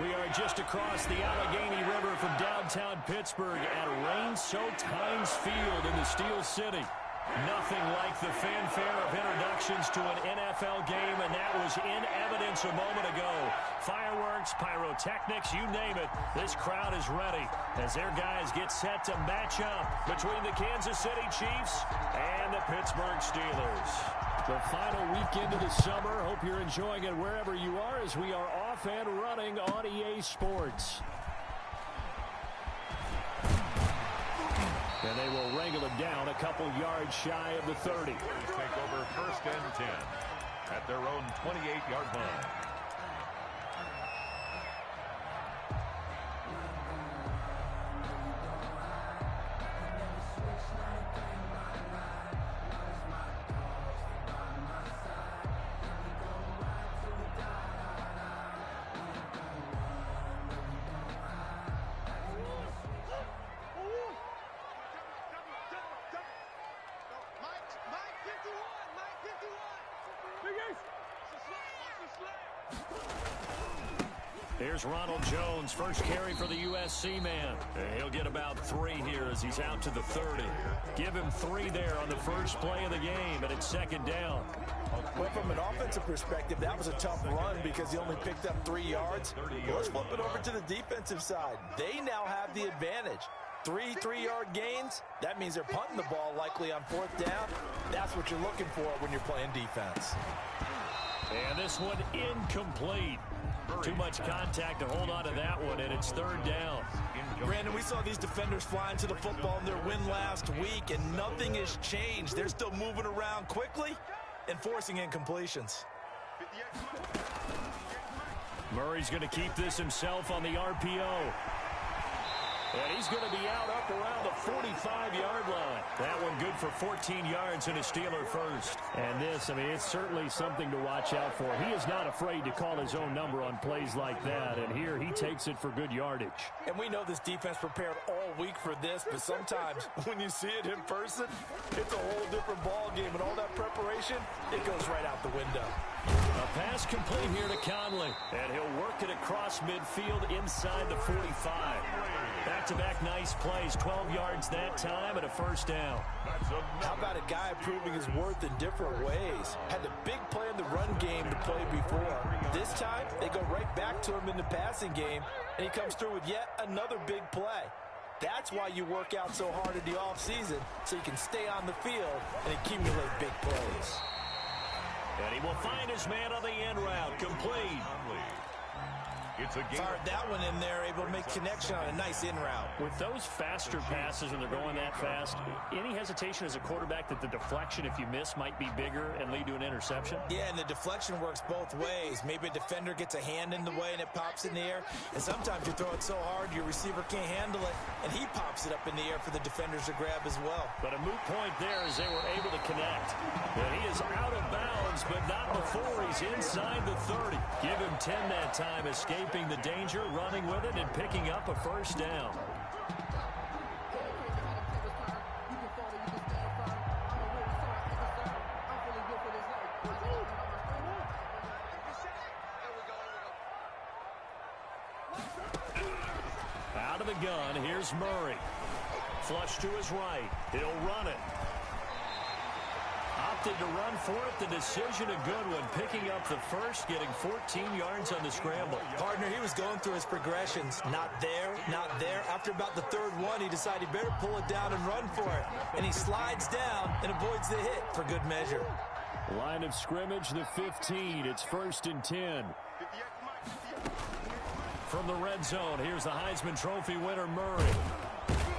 We are just across the Allegheny River from downtown Pittsburgh at rain-soaked Heinz Field in the Steel City. Nothing like the fanfare of introductions to an NFL game, and that was in evidence a moment ago. Fireworks, pyrotechnics, you name it. This crowd is ready as their guys get set to match up between the Kansas City Chiefs and the Pittsburgh Steelers. The final weekend of the summer. Hope you're enjoying it wherever you are as we are off and running on EA Sports. And they will wrangle it down a couple yards shy of the 30. Take over 1st and 10 at their own 28-yard line. Here's Ronald Jones, first carry for the USC man. He'll get about 3 here as he's out to the 30. Give him 3 there on the first play of the game, and it's 2nd down. Well, from an offensive perspective, that was a tough run because he only picked up 3 yards. Let's flip it over to the defensive side. They now have the advantage. 3 3-yard gains, that means they're punting the ball likely on 4th down. That's what you're looking for when you're playing defense. And this one incomplete. Too much contact to hold on to that one, and it's 3rd down. Brandon, we saw these defenders flying to the football in their win last week, and nothing has changed. They're still moving around quickly and forcing incompletions. Murray's going to keep this himself on the RPO. And he's going to be out up around the 45-yard line. That one good for 14 yards and a Steeler first. And this, I mean, it's certainly something to watch out for. He is not afraid to call his own number on plays like that. And here he takes it for good yardage. And we know this defense prepared all week for this, but sometimes when you see it in person, it's a whole different ball game. And all that preparation, it goes right out the window. A pass complete here to Conley. And he'll work it across midfield inside the 45. Back-to-back nice plays, 12 yards that time and a first down. How about a guy proving his worth in different ways? Had the big play in the run game to play before. This time, they go right back to him in the passing game, and he comes through with yet another big play. That's why you work out so hard in the offseason, so you can stay on the field and accumulate big plays. And he will find his man on the end route, complete. Fired that one in there, able to make connection on a nice in route. With those faster passes when they're going that fast, any hesitation as a quarterback that the deflection, if you miss, might be bigger and lead to an interception? Yeah, and the deflection works both ways. Maybe a defender gets a hand in the way and it pops in the air. And sometimes you throw it so hard your receiver can't handle it, and he pops it up in the air for the defenders to grab as well. But a moot point there as they were able to connect. And he is out of bounds, but not before he's inside the 30. Give him 10 that time, escaping the danger, running with it, and picking up a first down. Out of the gun, here's Murray. Flush to his right. He'll run it. Opted to run for it. The decision a good one. Picking up the first, getting 14 yards on the scramble. Partner, he was going through his progressions. Not there, not there. After about the 3rd one, he decided he better pull it down and run for it. And he slides down and avoids the hit for good measure. Line of scrimmage, the 15. It's 1st and 10. From the red zone, here's the Heisman Trophy winner, Murray.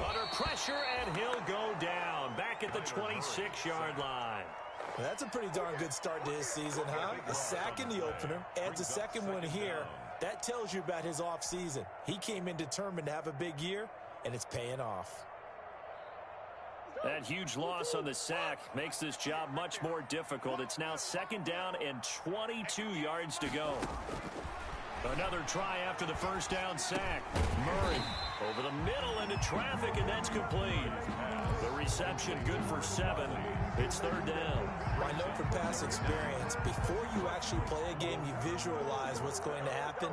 Under pressure, and he'll go down. Back at the 26-yard line. Well, that's a pretty darn good start to his season, huh? A sack in the opener, adds a 2nd one here. That tells you about his offseason. He came in determined to have a big year, and it's paying off. That huge loss on the sack makes this job much more difficult. It's now 2nd down and 22 yards to go. Another try after the first down sack. Murray over the middle into traffic, and that's complete. The reception good for 7. It's 3rd down. I know from past experience, before you actually play a game, you visualize what's going to happen.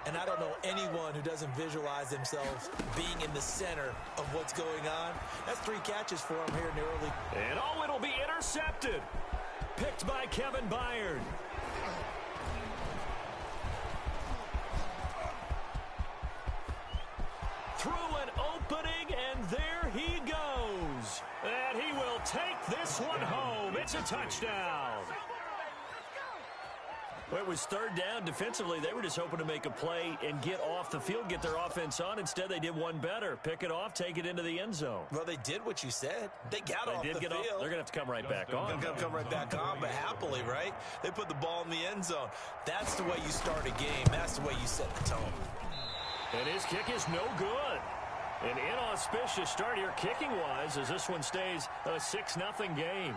And I don't know anyone who doesn't visualize themselves being in the center of what's going on. That's 3 catches for him here in the early. And it'll be intercepted. Picked by Kevin Byard. Through an opening, and there he goes. And he will take this one home. It's a touchdown. Well, it was 3rd down. Defensively, they were just hoping to make a play and get off the field, get their offense on. Instead, they did one better. Pick it off, take it into the end zone. Well, they did what you said. They got off the field. They're going to have to come right back on. They're going to come right back on, but happily, right? They put the ball in the end zone. That's the way you start a game. That's the way you set the tone. And his kick is no good. An inauspicious start here kicking-wise as this one stays a 6-0 game.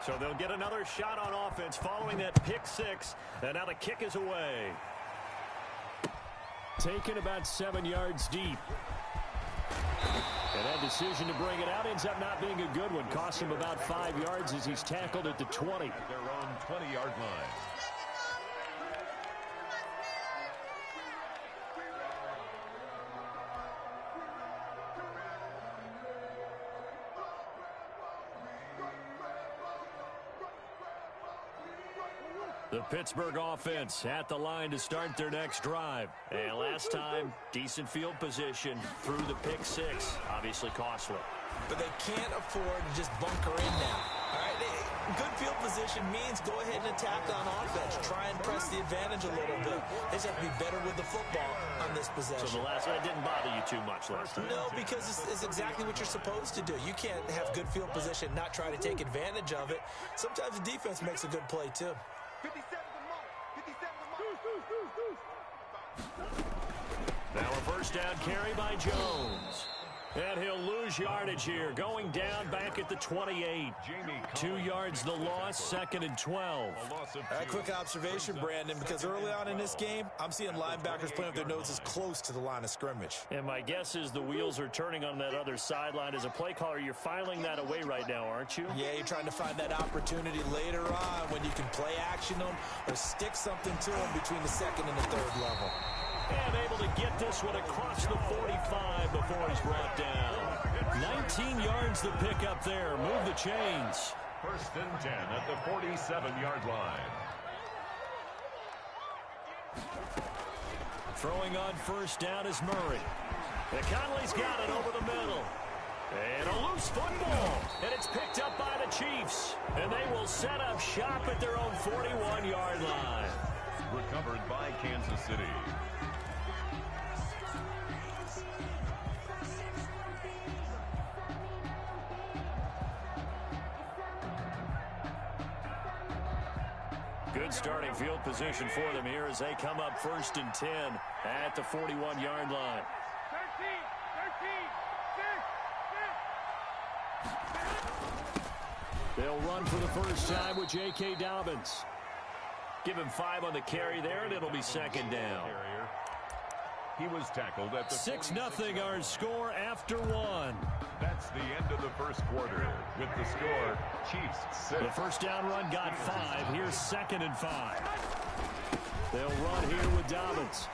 So they'll get another shot on offense following that pick 6. And now the kick is away. Taken about 7 yards deep. And that decision to bring it out ends up not being a good one. Cost him about 5 yards as he's tackled at the 20. At their own 20-yard line. The Pittsburgh offense at the line to start their next drive. And last time, decent field position through the pick 6. Obviously costly. But they can't afford to just bunker in now. All right, good field position means go ahead and attack on offense. Try and press the advantage a little bit. They just have to be better with the football on this possession. So the last one didn't bother you too much last time? No, because it's exactly what you're supposed to do. You can't have good field position, not try to take advantage of it. Sometimes the defense makes a good play, too. 57 to mark. Now a first down carry by Jones. And he'll lose yardage here. Going down back at the 28. 2 yards the loss, 2nd and 12. A quick observation, Brandon, because early on in this game, I'm seeing linebackers playing with their noses close to the line of scrimmage. And my guess is the wheels are turning on that other sideline. As a play caller, you're filing that away right now, aren't you? Yeah, you're trying to find that opportunity later on when you can play action them or stick something to them between the 2nd and the 3rd level. And able to get this one across the 45 before he's brought down. 19 yards the pick up there. Move the chains. 1st and 10 at the 47-yard line. Throwing on first down is Murray. And Conley's got it over the middle. And a loose football. And it's picked up by the Chiefs. And they will set up shop at their own 41-yard line. Recovered by Kansas City. Good starting field position for them here as they come up 1st and 10 at the 41-yard line. 13. They'll run for the first time with J.K. Dobbins. Give him 5 on the carry there, and it'll be 2nd down. He was tackled at the 6-0 our score after 1. That's the end of the first quarter. With the score, Chiefs 6. The first down run got 5. Here's 2nd and 5. They'll run here with Dobbins.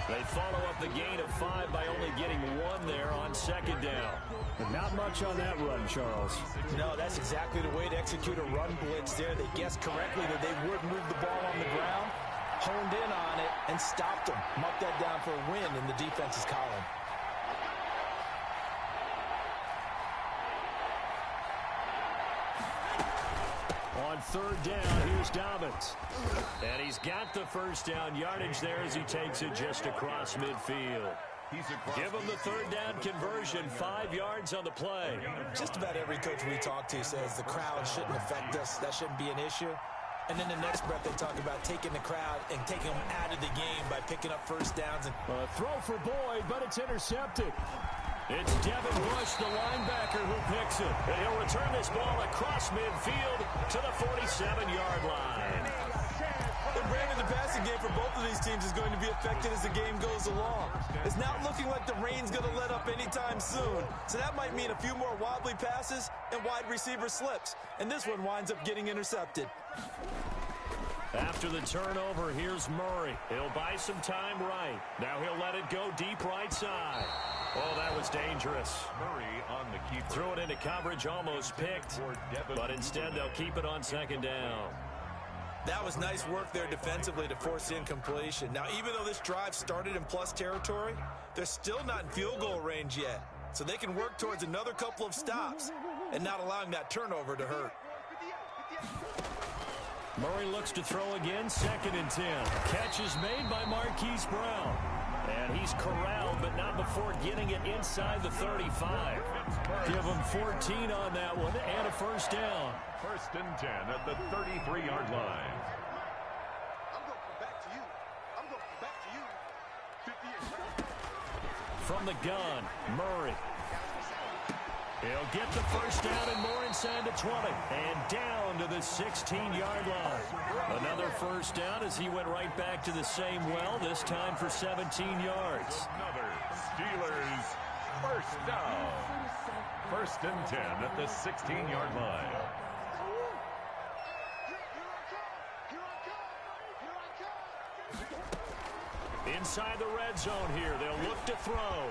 They follow up the gain of 5 by only getting 1 there on 2nd down. But not much on that run, Charles. No, that's exactly the way to execute a run blitz there. They guessed correctly that they would move the ball on the ground, honed in on it, and stopped them. Marked that down for a win in the defense's column. On 3rd down, here's Dobbins. And he's got the first down yardage there as he takes it just across midfield. Give him the 3rd down conversion, 5 yards on the play. Just about every coach we talk to says the crowd shouldn't affect us. That shouldn't be an issue. And then the next breath they talk about taking the crowd and taking them out of the game by picking up first downs. And throw for Boyd, but it's intercepted. It's Devin Bush, the linebacker, who picks it. And he'll return this ball across midfield to the 47-yard line. Brandon, the passing passing game for both of these teams is going to be affected as the game goes along. It's not looking like the rain's going to let up anytime soon, so that might mean a few more wobbly passes and wide receiver slips, and this one winds up getting intercepted. After the turnover, here's Murray. He'll buy some time right. Now he'll let it go deep right side. Oh, that was dangerous. Murray on the keeper. Threw it into coverage, almost picked, but instead they'll keep it on second down. That was nice work there defensively to force incompletion. Now, even though this drive started in plus territory, they're still not in field goal range yet, so they can work towards another couple of stops and not allowing that turnover to hurt. Murray looks to throw again, 2nd and 10. Catch is made by Marquise Brown. And he's corralled, but not before getting it inside the 35. Give him 14 on that one and a first down. 1st and 10 at the 33-yard line. I'm going to come back to you. I'm going to come back to you. 58. From the gun, Murray. He'll get the first down and more inside the 20. And down to the 16-yard line. Another first down as he went right back to the same well, this time for 17 yards. Another Steelers first down. 1st and 10 at the 16-yard line. Inside the red zone here, they'll look to throw.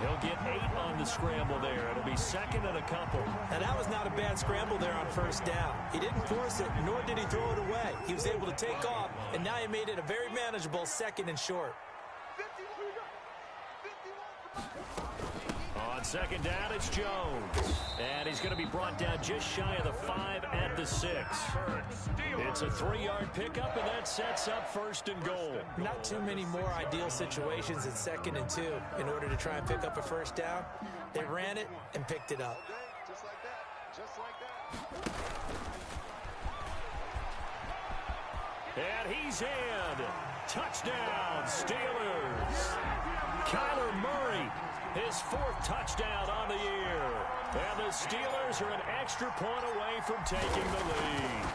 He'll get 8 on the scramble there. It'll be 2nd and a couple. And that was not a bad scramble there on first down. He didn't force it, nor did he throw it away. He was able to take off, and now he made it a very manageable 2nd and short. On second down, it's Jones. And he's going to be brought down just shy of the 5 at the 6. It's a 3-yard pickup, and that sets up 1st and goal. Not too many more ideal situations in 2nd and 2 in order to try and pick up a first down. They ran it and picked it up. Just like that. Just like that. And he's in. Touchdown, Steelers. Kyler Murray, his 4th touchdown on the year. And the Steelers are an extra point away from taking the lead.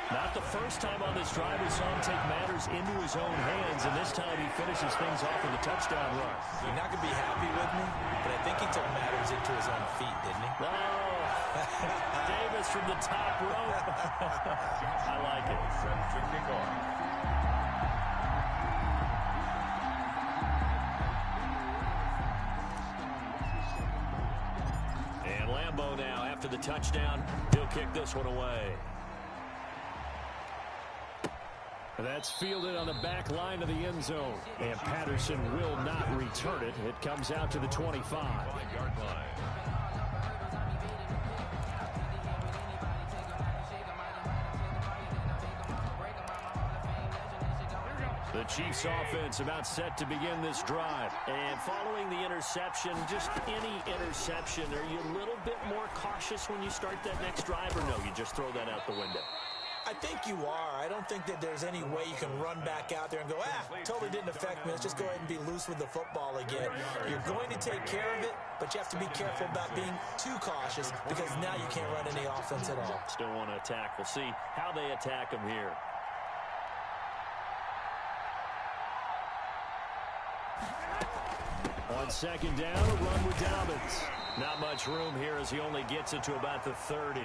Not the first time on this drive we saw him take matters into his own hands, and this time he finishes things off with a touchdown run. You're not going to be happy with me, but I think he took matters into his own feet, didn't he? Oh, Davis from the top rope. I like it. Set to kick off. And Lambeau now, after the touchdown, he'll kick this one away. That's fielded on the back line of the end zone. And Patterson will not return it. It comes out to the 25. 5-yard line. The Chiefs offense about set to begin this drive. And following the interception, just any interception, are you a little bit more cautious when you start that next drive, or no, you just throw that out the window? I think you are. I don't think that there's any way you can run back out there and go, totally didn't affect me. Let's just go ahead and be loose with the football again. You're going to take care of it, but you have to be careful about being too cautious because now you can't run any offense at all. Still want to attack. We'll see how they attack them here. On second down, a run with Dobbins. Not much room here as he only gets it to about the 30.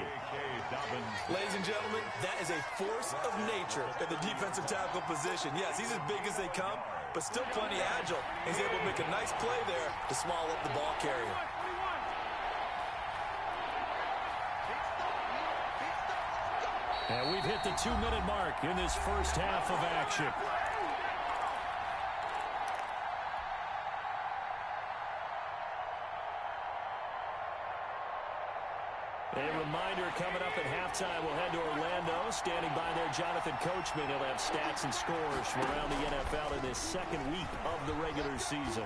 Ladies and gentlemen, that is a force of nature at the defensive tackle position. Yes, he's as big as they come, but still plenty agile. He's able to make a nice play there to swallow up the ball carrier. And we've hit the 2-minute mark in this first half of action. A reminder coming up at halftime, we'll head to Orlando. Standing by there, Jonathan Coachman. He'll have stats and scores from around the NFL in this second week of the regular season.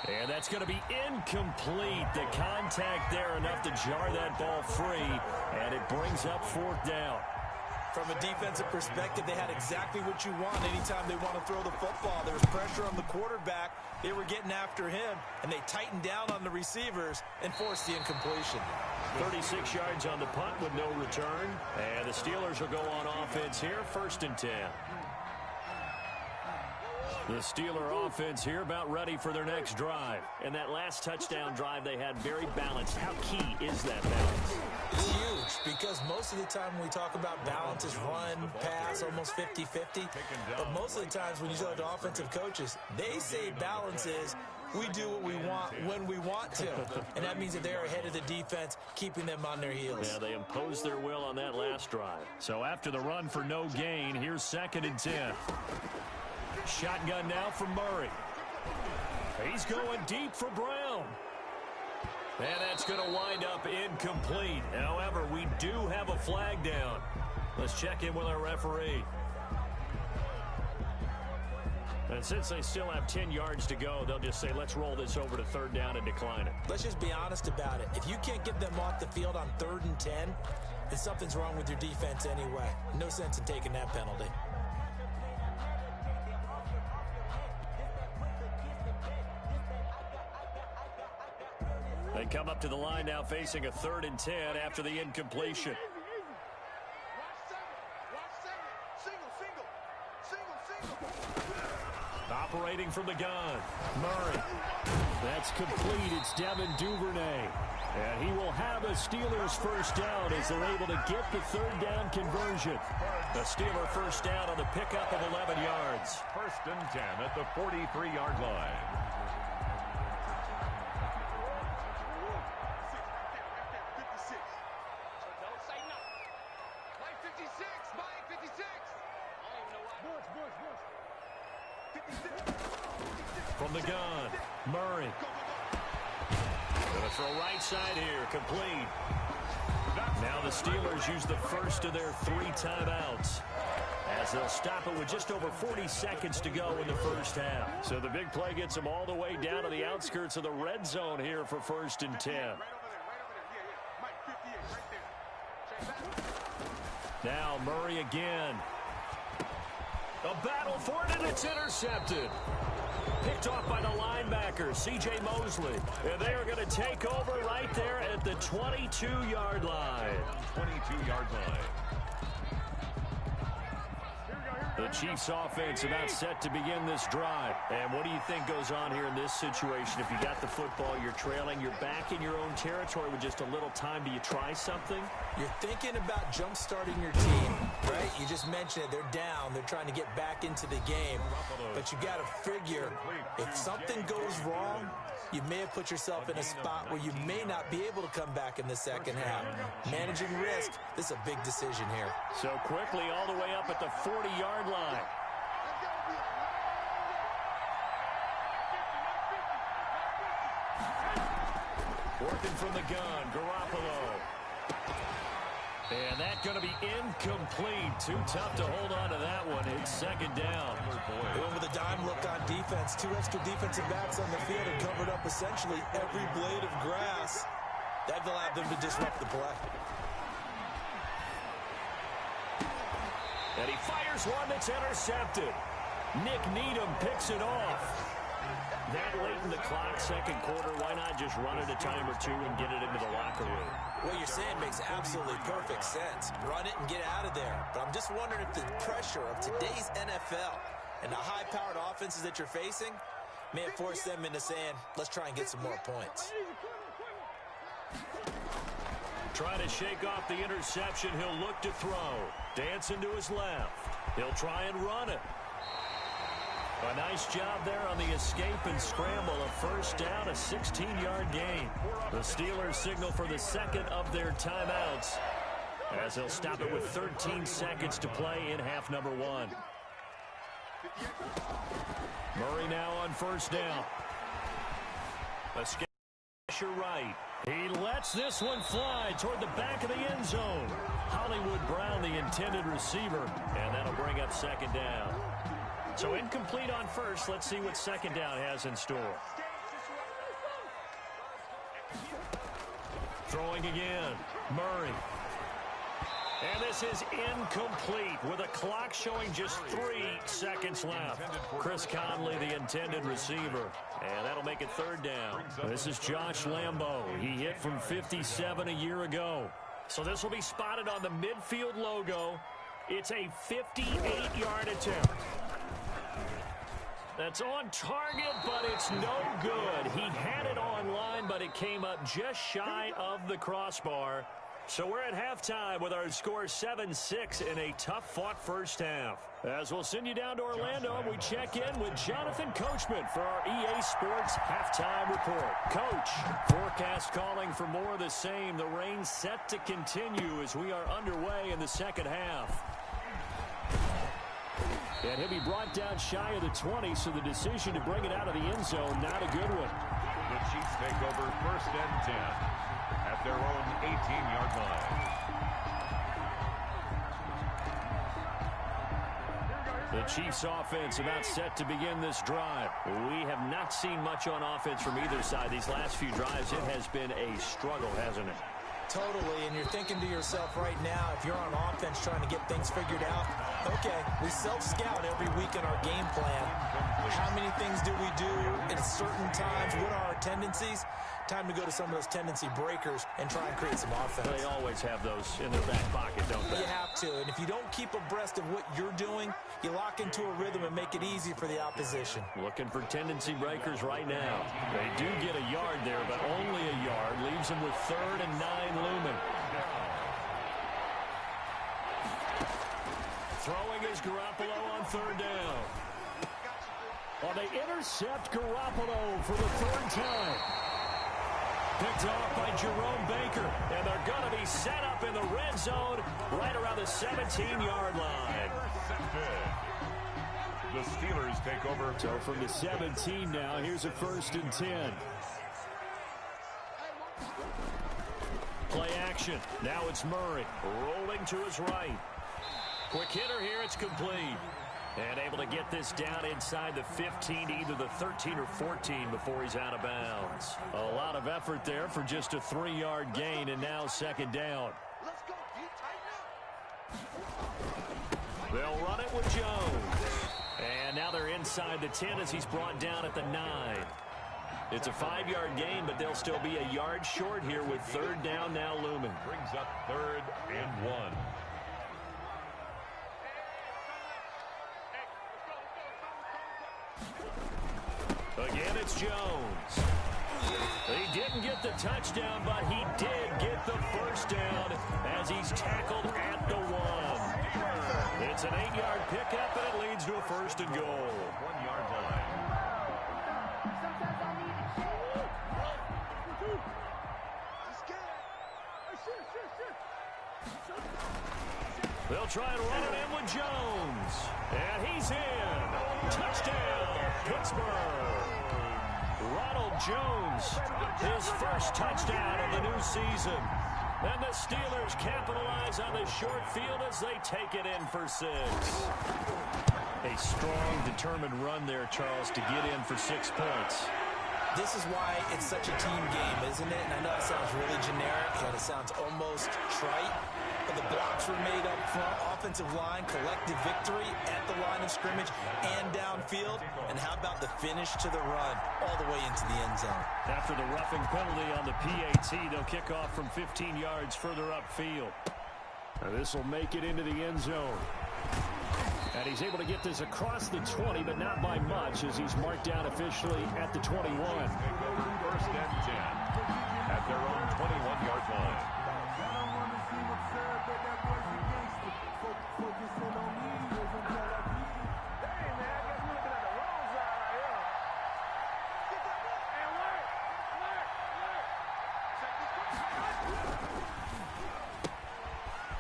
And that's going to be incomplete. The contact there enough to jar that ball free, and it brings up 4th down. From a defensive perspective, they had exactly what you want anytime they want to throw the football. There was pressure on the quarterback. They were getting after him, and they tightened down on the receivers and forced the incompletion. 36 yards on the punt with no return. And the Steelers will go on offense here, 1st and 10. The Steeler offense here about ready for their next drive. And that last touchdown drive they had very balanced. How key is that balance? It's huge because most of the time when we talk about balance is run, pass, almost 50-50. But most of the times when you talk to offensive coaches, they say balance is we do what we want when we want to. And that means that they're ahead of the defense, keeping them on their heels. Yeah, they imposed their will on that last drive. So after the run for no gain, here's 2nd and 10. Shotgun now for Murray. He's going deep for Brown. And that's going to wind up incomplete. However, we do have a flag down. Let's check in with our referee. And since they still have 10 yards to go, they'll just say, let's roll this over to 3rd down and decline it. Let's just be honest about it. If you can't get them off the field on 3rd and 10, then something's wrong with your defense anyway. No sense in taking that penalty. They come up to the line now facing a 3rd and 10 after the incompletion. Operating from the gun. Murray. That's complete. It's Devin Duvernay. And he will have a Steelers 1st down as they're able to get the 3rd down conversion. The Steeler 1st down on the pickup of 11 yards. 1st and 10 at the 43-yard line. From the gun, Murray. Gonna throw right side here, complete. Now the Steelers use the first of their 3 timeouts as they'll stop it with just over 40 seconds to go in the 1st half. So the big play gets them all the way down to the outskirts of the red zone here for 1st and 10. Now Murray again. A battle for it, and it's intercepted. Picked off by the linebacker, C.J. Mosley. And they are going to take over right there at the 22-yard line. 22-yard line. The Chiefs offense about set to begin this drive. And what do you think goes on here in this situation? If you got the football, you're trailing, you're back in your own territory with just a little time. Do you try something? You're thinking about jump-starting your team, right? You just mentioned it. They're down. They're trying to get back into the game. But you got to figure, if something goes wrong, you may have put yourself in a spot where you may not be able to come back in the 2nd half. Managing risk, this is a big decision here. So quickly all the way up at the 40-yard line. Working from the gun, Garoppolo. And that's going to be incomplete. Too tough to hold on to that one. It's 2nd down. Going with a dime look on defense. 2 extra defensive backs on the field and covered up essentially every blade of grass. That allowed them to disrupt the play. And he fires one that's intercepted. Nick Needham picks it off. That late in the clock, 2nd quarter, why not just run it a time or 2 and get it into the locker room? What you're saying makes absolutely perfect sense. Run it and get out of there. But I'm just wondering if the pressure of today's NFL and the high-powered offenses that you're facing may have forced them into saying, let's try and get some more points. Trying to shake off the interception. He'll look to throw. Dancing to his left. He'll try and run it. A nice job there on the escape and scramble. A 1st down, a 16-yard gain. The Steelers signal for the 2nd of their timeouts as they'll stop it with 13 seconds to play in half number 1. Murray now on 1st down. Escape right. He lets this one fly toward the back of the end zone. Hollywood Brown, the intended receiver, and that'll bring up 2nd down. So incomplete on 1st. Let's see what 2nd down has in store. Throwing again. Murray. And this is incomplete with a clock showing just 3 seconds left. Chris Conley, the intended receiver. And that'll make it third down. This is Josh Lambo. He hit from 57 a year ago. So this will be spotted on the midfield logo. It's a 58-yard attempt. That's on target, but it's no good. He had it online, but it came up just shy of the crossbar. So we're at halftime with our score 7-6 in a tough-fought first half. As we'll send you down to Orlando, we check in with Jonathan Coachman for our EA Sports Halftime Report. Coach, forecast calling for more of the same. The rain set to continue as we are underway in the second half. And he'll be brought down shy of the 20, so the decision to bring it out of the end zone, not a good one. The Chiefs take over first and 10 at their own 18-yard line. The Chiefs offense about set to begin this drive. We have not seen much on offense from either side. These last few drives, it has been a struggle, hasn't it? Totally, and you're thinking to yourself right now, if you're on offense trying to get things figured out, okay, we self-scout every week in our game plan. How many things do we do at certain times? What are our tendencies? Time to go to some of those tendency breakers and try and create some offense. They always have those in their back pocket, don't they? You have to, and if you don't keep abreast of what you're doing, you lock into a rhythm and make it easy for the opposition. Looking for tendency breakers right now. They do get a yard there, but only a yard. Leaves them with 3rd and 9 looming. Throwing is Garoppolo on 3rd down. Well, they intercept Garoppolo for the 3rd time. Picked off by Jerome Baker, and they're going to be set up in the red zone right around the 17-yard line. The Steelers take over. So from the 17 now, here's a 1st and 10. Play action. Now it's Murray rolling to his right. Quick hitter here. It's complete. And able to get this down inside the 15, either the 13 or 14 before he's out of bounds. A lot of effort there for just a 3-yard gain, and now 2nd down. Let's go, D. Tighten up. They'll run it with Jones. And now they're inside the 10 as he's brought down at the 9. It's a 5-yard gain, but they'll still be a yard short here with 3rd down now looming. Brings up 3rd and 1. Again, it's Jones. He didn't get the touchdown, but he did get the 1st down as he's tackled at the 1. It's an 8-yard pickup, and it leads to a 1st and goal. 1-yard line. They'll try and run it in with Jones. And he's in. Touchdown, Pittsburgh. Ronald Jones, his 1st touchdown of the new season. And the Steelers capitalize on the short field as they take it in for 6. A strong, determined run there, Charles, to get in for 6 points. This is why it's such a team game, isn't it? And I know it sounds really generic, and it sounds almost trite, but the blocks were made up front, offensive line, collective victory at the line of scrimmage and downfield. And how about the finish to the run all the way into the end zone? After the roughing penalty on the PAT, they'll kick off from 15 yards further upfield. Now this will make it into the end zone. And he's able to get this across the 20, but not by much, as he's marked down officially at the 21. Take over 1st and 10 at their own 21-yard line.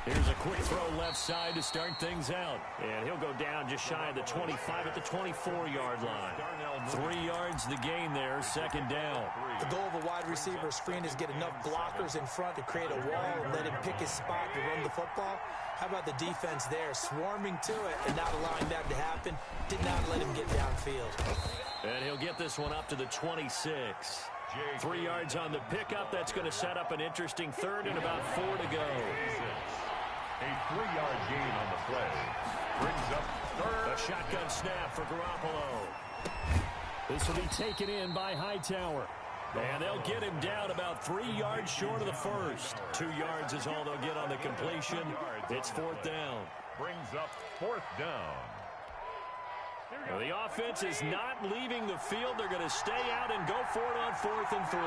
Here's a quick throw left side to start things out. And he'll go down just shy of the 25 at the 24-yard line. 3 yards the gain there, 2nd down. The goal of a wide receiver screen is get enough blockers in front to create a wall and let him pick his spot to run the football. How about the defense there, swarming to it and not allowing that to happen? Did not let him get downfield. And he'll get this one up to the 26. 3 yards on the pickup. That's going to set up an interesting 3rd and about 4 to go. A 3-yard gain on the play. Brings up third. A shotgun snap for Garoppolo. This will be taken in by Hightower. And they'll get him down about 3 yards short of the first. 2 yards is all they'll get on the completion. It's fourth down. Brings up fourth down. Well, the offense is not leaving the field. They're going to stay out and go for it on 4th and 3.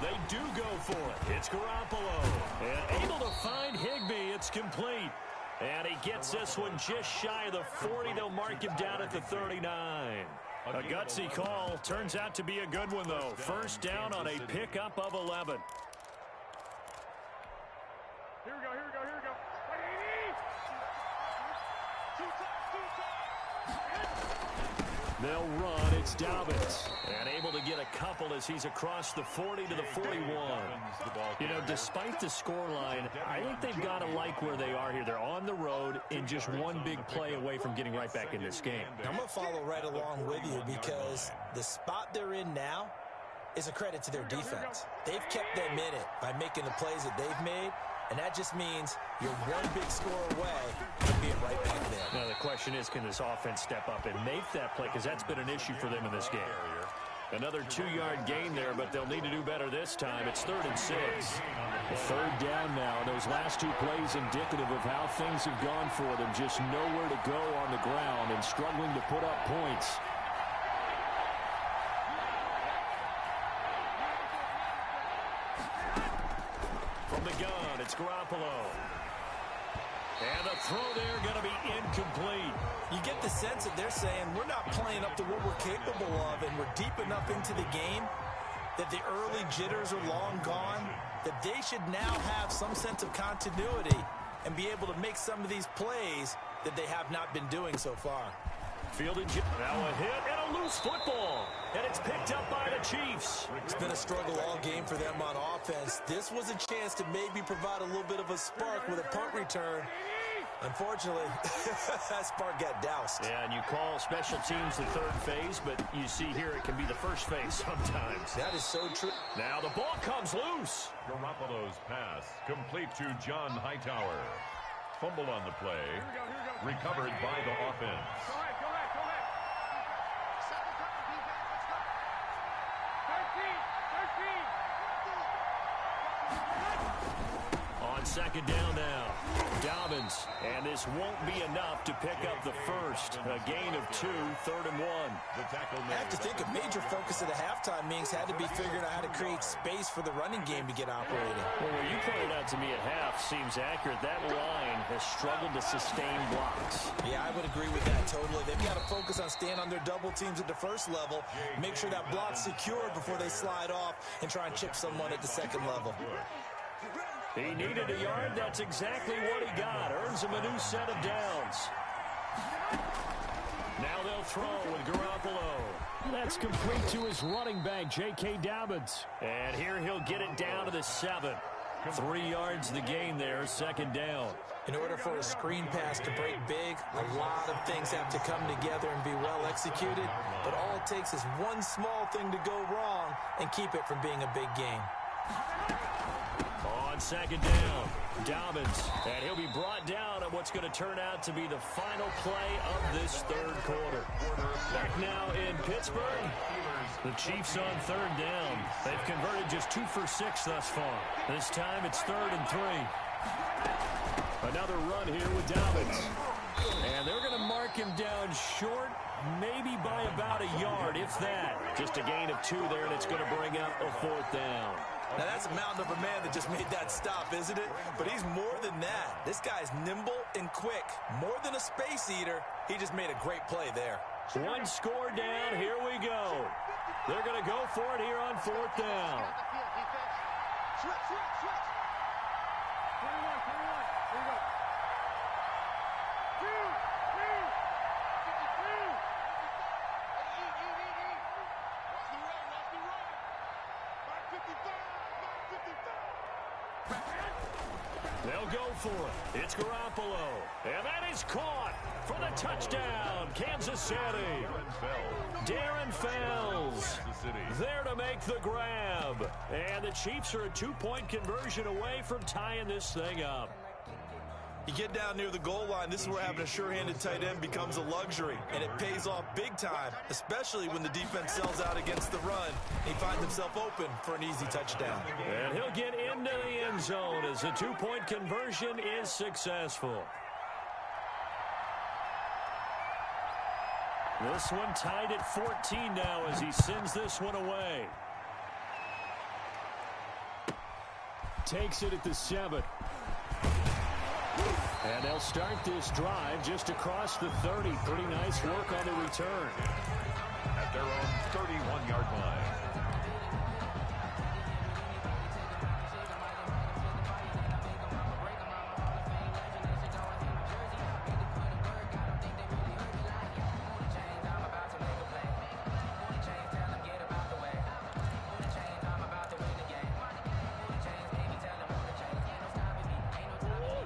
They do go for it. It's Garoppolo. And able to find Higbee. It's complete. And he gets this one just shy of the 40. They'll mark him down at the 39. A gutsy call. Turns out to be a good one, though. First down on a pickup of 11. Here we go, here we go, here we go. They'll run. It's Dobbins. And able to get a couple as he's across the 40 to the 41. You know, despite the scoreline, I think they've got to like where they are here. They're on the road in just one big play away from getting right back in this game. I'm going to follow right along with you because the spot they're in now is a credit to their defense. They've kept them in it by making the plays that they've made. And that just means you're one big score away from being right back there. Now, the question is, can this offense step up and make that play? Because that's been an issue for them in this game. Another 2-yard gain there, but they'll need to do better this time. It's 3rd and 6. A third down now. Those last 2 plays indicative of how things have gone for them. Just nowhere to go on the ground and struggling to put up points. From the gun, it's Garoppolo. And the throw there going to be incomplete. You get the sense that they're saying we're not playing up to what we're capable of, and we're deep enough into the game that the early jitters are long gone, that they should now have some sense of continuity and be able to make some of these plays that they have not been doing so far. Fielded now a hit and a loose football. And it's picked up by the Chiefs. It's been a struggle all game for them on offense. This was a chance to maybe provide a little bit of a spark with a punt return. Unfortunately, that spark got doused. Yeah, and you call special teams the third phase, but you see here it can be the first phase sometimes. That is so true. Now the ball comes loose. Garoppolo's pass complete to John Hightower. Fumble on the play. Recovered by the offense. Go ahead, go ahead, go ahead. Second time, defense, let's go. 13. On second down now, Dobbins. And this won't be enough to pick up the first. A gain of 2, 3rd and 1. The tackle I have to think a major focus at the halftime means had to be figuring out how to create space for the running game to get operating. Well, what you pointed out to me at half seems accurate. That line has struggled to sustain blocks. Yeah, I would agree with that totally. They've got to focus on staying on their double teams at the first level, make sure that block's secured before they slide off and try and chip someone at the second level. He needed a yard. That's exactly what he got. Earns him a new set of downs. Now they'll throw with Garoppolo. That's complete to his running back, J.K. Dobbins. And here he'll get it down to the 7. 3 yards the gain there, second down. In order for a screen pass to break big, a lot of things have to come together and be well executed. But all it takes is one small thing to go wrong and keep it from being a big game. On second down, Dobbins. And he'll be brought down on what's going to turn out to be the final play of this third quarter. Back now in Pittsburgh. The Chiefs on third down. They've converted just 2 for 6 thus far. This time it's 3rd and 3. Another run here with Dobbins. And they're going to mark him down short, maybe by about a yard, if that. Just a gain of 2 there, and it's going to bring up a 4th down. Now, that's a mountain of a man that just made that stop, isn't it? But he's more than that. This guy's nimble and quick. More than a space eater, he just made a great play there. 1 score down. Here we go. They're going to go for it here on 4th down. Switch, switch, switch. 21, 21. Here we go. 2, 3, 52. Watch me run, watch me run. 555, 555. They'll go for it. It's Garoppolo. And that is caught for the touchdown, Kansas City. Darren Fells there to make the grab. And the Chiefs are a 2-point conversion away from tying this thing up. You get down near the goal line, this is where having a sure-handed tight end becomes a luxury, and it pays off big time, especially when the defense sells out against the run. He finds himself open for an easy touchdown. And he'll get into the end zone as the 2-point conversion is successful. This one tied at 14 now as he sends this one away. Takes it at the 7. And they'll start this drive just across the 30. Pretty nice work on the return. At their own 31-yard line.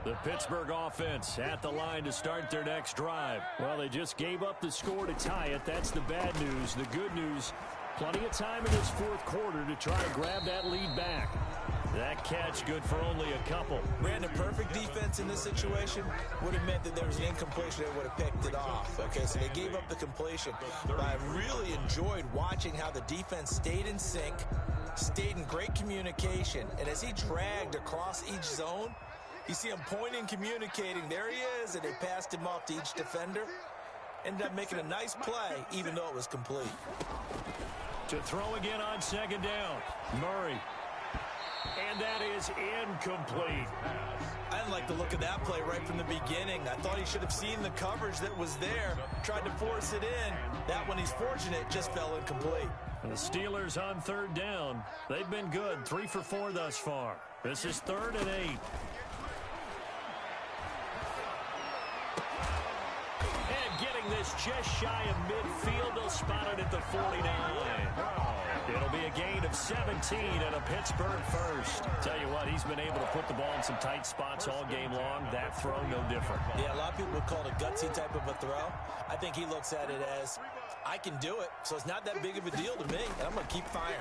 The Pittsburgh offense at the line to start their next drive. Well, they just gave up the score to tie it. That's the bad news. The good news, plenty of time in this fourth quarter to try to grab that lead back. That catch good for only a couple. Brandon, perfect defense in this situation would have meant that there was an incompletion that would have picked it off. Okay, so they gave up the completion. But I really enjoyed watching how the defense stayed in sync, stayed in great communication, and as he dragged across each zone, you see him pointing, communicating. There he is, and they passed him off to each defender. Ended up making a nice play, even though it was complete. To throw again on second down, Murray. And that is incomplete. I didn't like the look of that play right from the beginning. I thought he should have seen the coverage that was there, tried to force it in. That one, he's fortunate, just fell incomplete. And the Steelers on third down. They've been good, 3 for 4 thus far. This is 3rd and 8. This just shy of midfield. They'll spot it at the 49. It'll be a gain of 17 and a Pittsburgh first. Tell you what, he's been able to put the ball in some tight spots all game long. That throw, no different. Yeah, a lot of people would call it a gutsy type of a throw. I think he looks at it as, I can do it, so it's not that big of a deal to me, and I'm going to keep firing.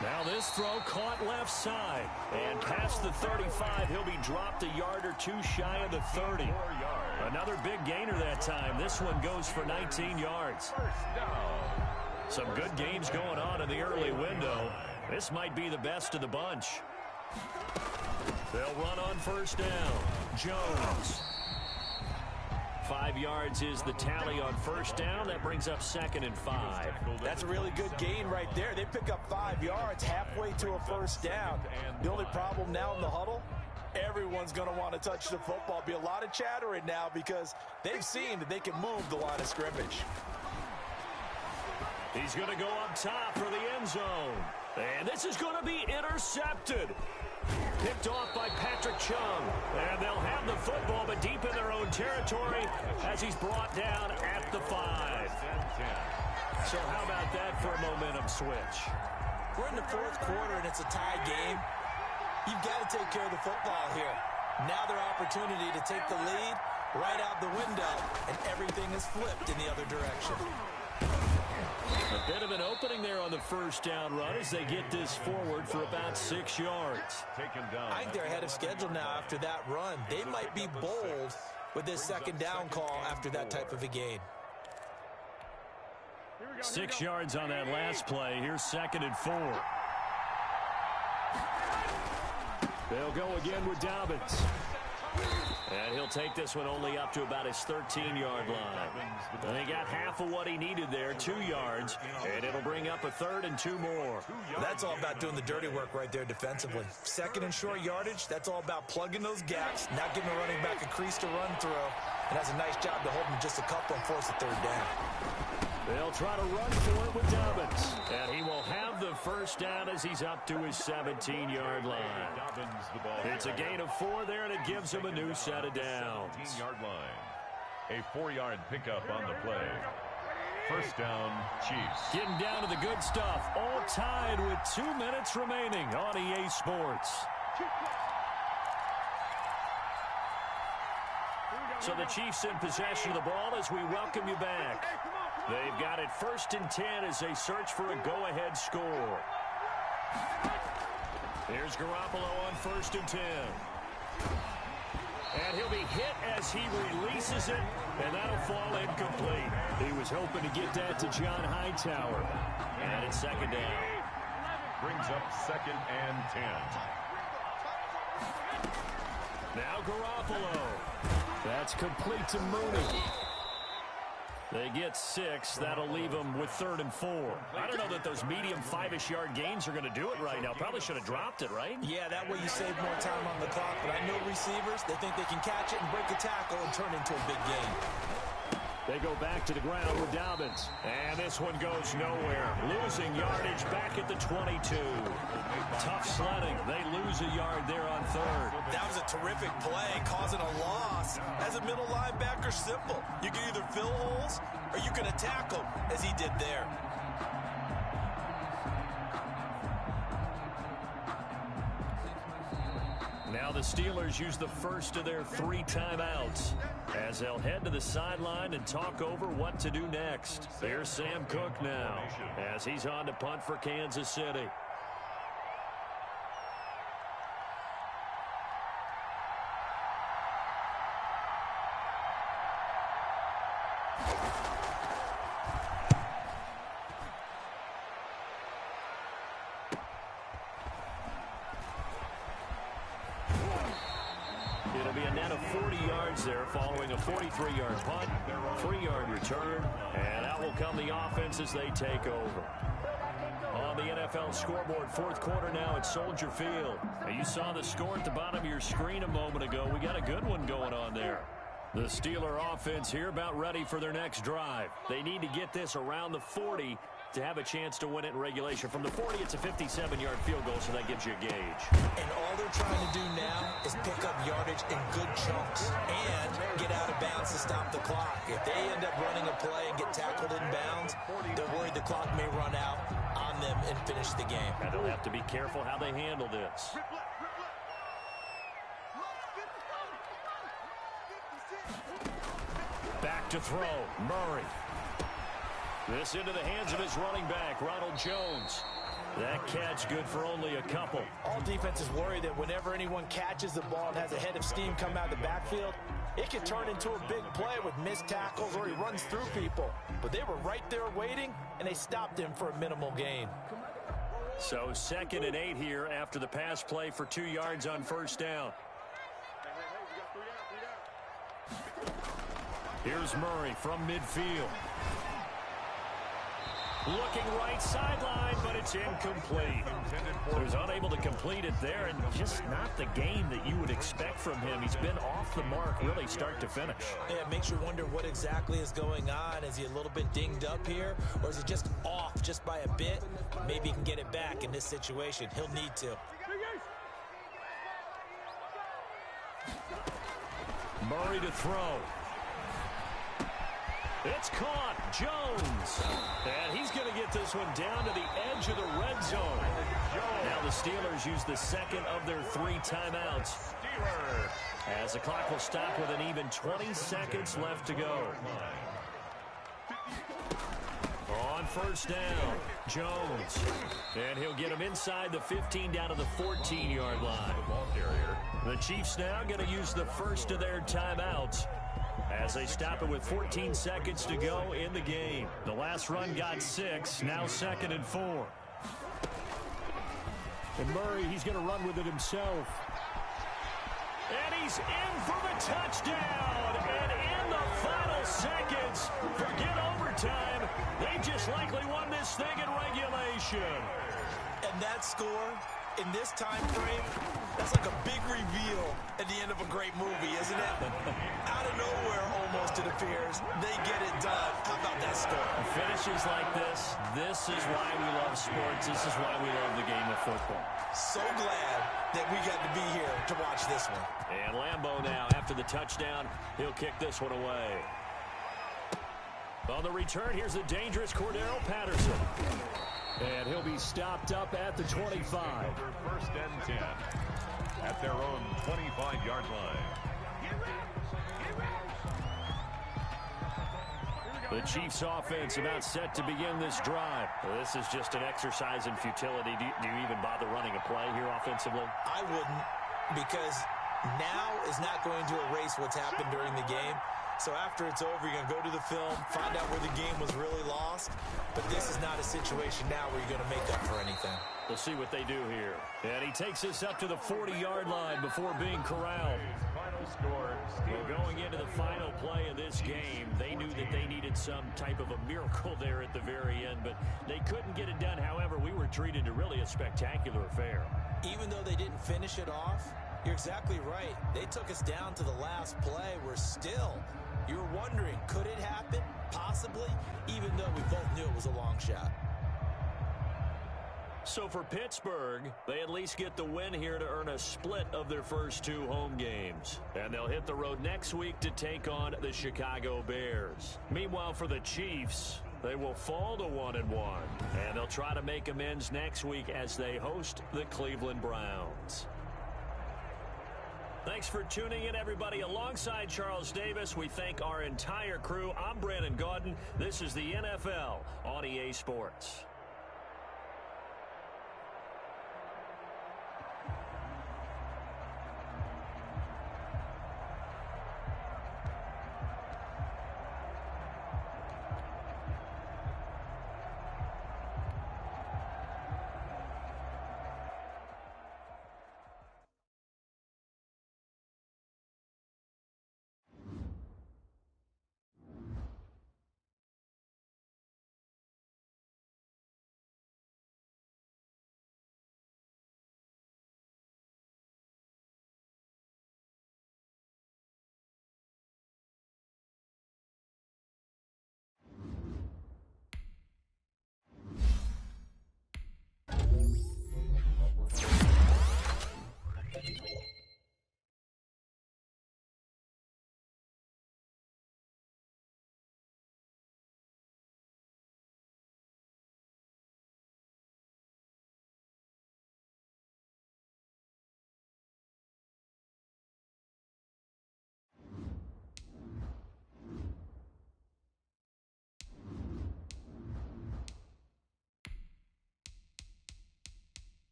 Now this throw caught left side. And past the 35, he'll be dropped a yard or two shy of the 30. Another big gainer that time. This one goes for 19 yards. Some good games going on in the early window. This might be the best of the bunch. They'll run on first down. Jones. 5 yards is the tally on first down. That brings up 2nd and 5. That's a really good gain right there. They pick up 5 yards halfway to a first down. The only problem now in the huddle, everyone's going to want to touch the football. Be a lot of chattering now because they've seen that they can move the line of scrimmage. He's going to go up top for the end zone. And this is going to be intercepted. Picked off by Patrick Chung. And they'll have the football, but deep in their own territory as he's brought down at the 5. So how about that for a momentum switch? We're in the fourth quarter, and it's a tie game. You've got to take care of the football here. Now their opportunity to take the lead right out the window, and everything is flipped in the other direction. A bit of an opening there on the first down run as they get this forward for about 6 yards. I think they're ahead of schedule now after that run. They might be bold with this second down call after that type of a gain. 6 yards on that last play. Here's 2nd and 4. They'll go again with Dobbins. And he'll take this one only up to about his 13-yard line. And he got half of what he needed there, 2 yards, and it'll bring up a 3rd and 2 more. That's all about doing the dirty work right there defensively. 2nd and short yardage, that's all about plugging those gaps, not giving the running back a crease to run through, and that's a nice job to hold him just a couple and force a 3rd down. They'll try to run for it with Dobbins. And he will have the first down as he's up to his 17-yard line. It's a gain of 4 there, and it gives him a new set of downs. 17-yard line. A 4-yard pickup on the play. First down, Chiefs. Getting down to the good stuff. All tied with 2 minutes remaining on EA Sports. So the Chiefs in possession of the ball as we welcome you back. They've got it 1st and 10 as they search for a go-ahead score. Here's Garoppolo on 1st and 10. And he'll be hit as he releases it, and that'll fall incomplete. He was hoping to get that to John Hightower. And it's 2nd down. Brings up 2nd and 10. Now Garoppolo. That's complete to Mooney. They get 6. That'll leave them with 3rd and 4. I don't know that those medium 5-ish yard gains are going to do it right now. Probably should have dropped it, right? Yeah, that way you save more time on the clock. But I know receivers, they think they can catch it and break a tackle and turn into a big game. They go back to the ground with Dobbins. And this one goes nowhere. Losing yardage back at the 22. Tough sledding. They lose a yard there on 3rd. That was a terrific play, causing a loss. As a middle linebacker, simple. You can either fill holes or you can attack them, as he did there. Now the Steelers use the first of their 3 timeouts as they'll head to the sideline and talk over what to do next. Here's Sam Cook now as he's on to punt for Kansas City. It'll be a net of 40 yards there following a 43-yard punt, 3-yard return, and out will come the offense as they take over. On the NFL scoreboard, 4th quarter now at Soldier Field. Now you saw the score at the bottom of your screen a moment ago. We got a good one going on there. The Steeler offense here about ready for their next drive. They need to get this around the 40 to have a chance to win it in regulation. From the 40, it's a 57-yard field goal, so that gives you a gauge. And all they're trying to do now is pick up yardage in good chunks and get out of bounds to stop the clock. If they end up running a play and get tackled in bounds, they're worried the clock may run out on them and finish the game. And they'll have to be careful how they handle this. Back to throw, Murray. This into the hands of his running back, Ronald Jones. That catch good for only a couple. All defenses worry that whenever anyone catches the ball and has a head of steam come out of the backfield, it can turn into a big play with missed tackles or he runs through people. But they were right there waiting, and they stopped him for a minimal gain. So 2nd and 8 here after the pass play for 2 yards on 1st down. Here's Murray from midfield. Looking right sideline, but it's incomplete. So he's unable to complete it there, and just not the game that you would expect from him. He's been off the mark really start to finish. Yeah, it makes you wonder what exactly is going on. Is he a little bit dinged up here, or is he just off just by a bit? Maybe he can get it back in this situation. He'll need to. Murray to throw. It's caught. Jones. And he's going to get this one down to the edge of the red zone. Now the Steelers use the 2nd of their 3 timeouts. As the clock will stop with an even 20 seconds left to go. On 1st down, Jones. And he'll get him inside the 15 down to the 14-yard line. The Chiefs now going to use the first of their timeouts as they stop it with 14 seconds to go in the game. The last run got 6, now 2nd and 4. And Murray, he's going to run with it himself. And he's in for the touchdown. And in the final seconds, forget overtime. They just likely won this thing in regulation. And that score in this time frame, that's like a big reveal at the end of a great movie, isn't it? Out of nowhere, almost, it appears, they get it done. How about that score? Finishes like this is why we love sports. This is why we love the game of football. So glad that we got to be here to watch this one. And Lambeau now, after the touchdown, he'll kick this one away. On the return, here's the dangerous Cordero Patterson. And he'll be stopped up at the 25. First and 10 at their own 25-yard line. The Chiefs offense about set to begin this drive. Well, this is just an exercise in futility. Do you even bother running a play here offensively? I wouldn't, because now is not going to erase what's happened during the game. So after it's over, you're going to go to the film, find out where the game was really lost. But this is not a situation now where you're going to make up for anything. We'll see what they do here. And he takes us up to the 40-yard line before being corralled. Final score. Well, going into the final play of this game, they knew that they needed some type of a miracle there at the very end, but they couldn't get it done. However, we were treated to really a spectacular affair. Even though they didn't finish it off, you're exactly right. They took us down to the last play. We're still, you're wondering, could it happen? Possibly, even though we both knew it was a long shot. So for Pittsburgh, they at least get the win here to earn a split of their first 2 home games. And they'll hit the road next week to take on the Chicago Bears. Meanwhile, for the Chiefs, they will fall to 1-1. And they'll try to make amends next week as they host the Cleveland Browns. Thanks for tuning in, everybody. Alongside Charles Davis, we thank our entire crew. I'm Brandon Gaudin. This is the NFL on EA Sports.